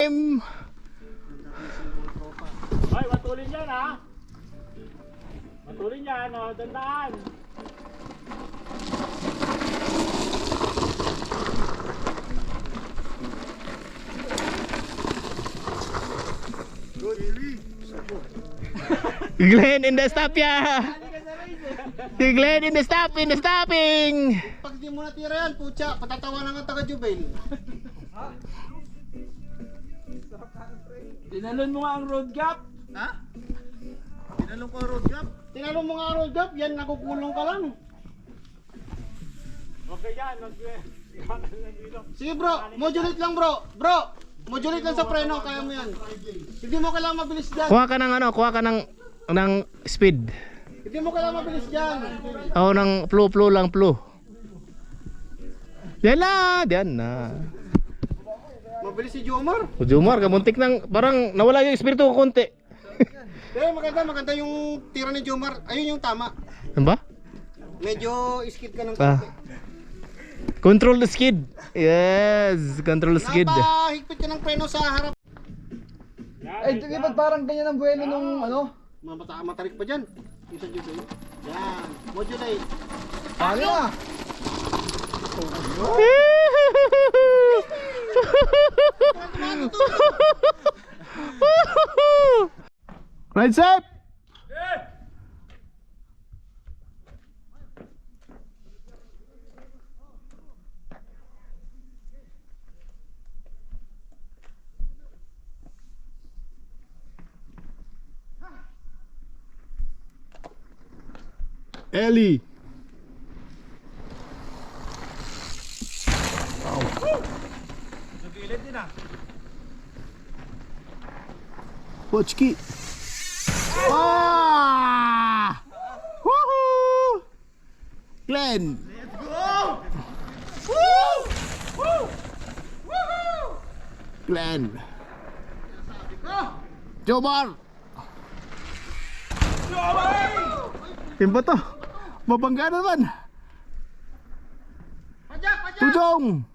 time! Ay, matulin yan ha. Matulin yan, oh, dandaan. Glenn in the stop ya! Si Glenn in the stopping! Pag di mo natira yan, putya, patatawanan ka taga-Jubail. Tinalon mo nga ang road gap. Ha? Tinalong ko ang road gap? Tinalong mo nga ang road gap, yan nakukulong ka lang. Huwag ka yan, Sige bro, modulate lang bro. Bro, modulate lang sa preno, kaya mo yan. Hindi mo kailangan mabilis dyan. Kuha ka ng ano, kuha ka ng speed. Hindi mo kailangan mabilis dyan. O ng flow lang, flow. Diyan na. Mabilis si Jomar. O Jomar, kamuntik nang parang nawala yung espiritu ko konti. Eh, maganda yung tira ni Jomar. Ayun yung tama. Ano ba? Medyo skid ka ng Ah. konti. Control the skid. Yes, control the skid. Napahigpit ka ng preno sa harap. Ay, di ba parang ganyan ang buwelo nung ano? Matarik pa dyan. Yung sa Jubail. Yan, modulate. Ano na? Right side. Ellie. Sugilid din ah. Pochki. Ah! Woohoo! Glenn. Let's go! Glenn. Jomar. Timba to. Mabangga naman. Tujong.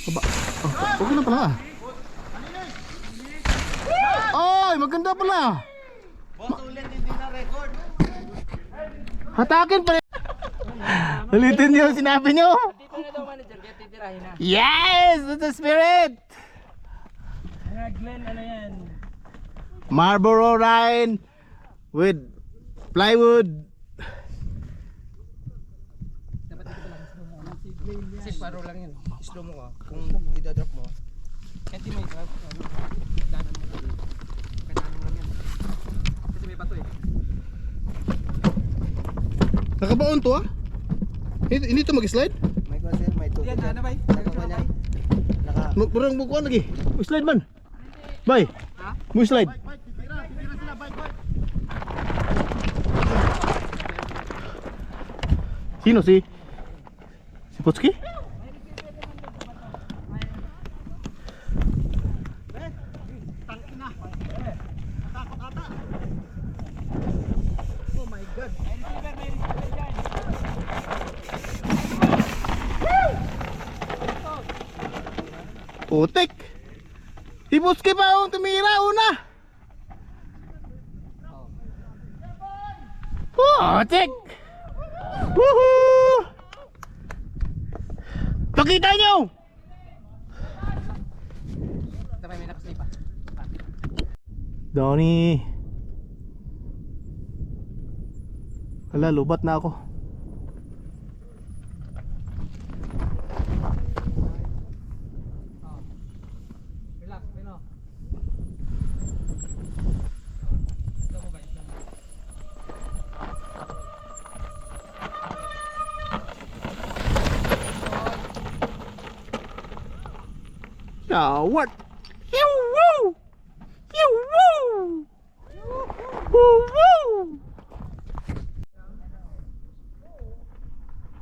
Baba. Oh, okay na pala. Ay, maganda pala. Boss, ulit hindi na record. Hatakin pa rin. Ulitin niyo sinabi niyo. Dito na daw manager, kaya titirahin na. Yes, that's the spirit. Glenn, ano yan? Marlboro Rhine with plywood. Kasi paro lang yun. Slow mo ka. Kung idadrop mo. Hindi mo i-drop. Danan mo lang. Kailangan lang yan. Kasi may bato eh. Nakabaon to ah? Hindi to mag-slide? May sir, may tubig. Yan, ano ba? Naka. Murang bukuan lagi. Slide man. Bay. Mo slide. Titira sila, bike. Sino si Potski? Oh my God. Putik. Si Potski pa ang tumira una. Putik. Woohoo! Pakita nyo! Tapos may nakaslipa. Donnie. Hala, lubat na ako. Relax, Pino. What? Woo! Woo! Woo!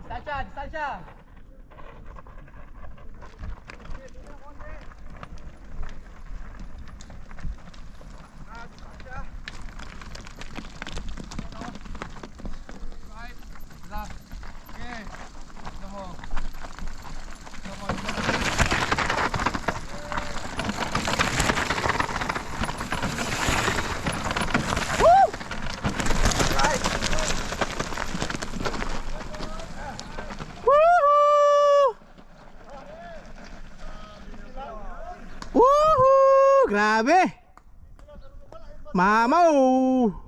Distansya! Grabe! Mamaw!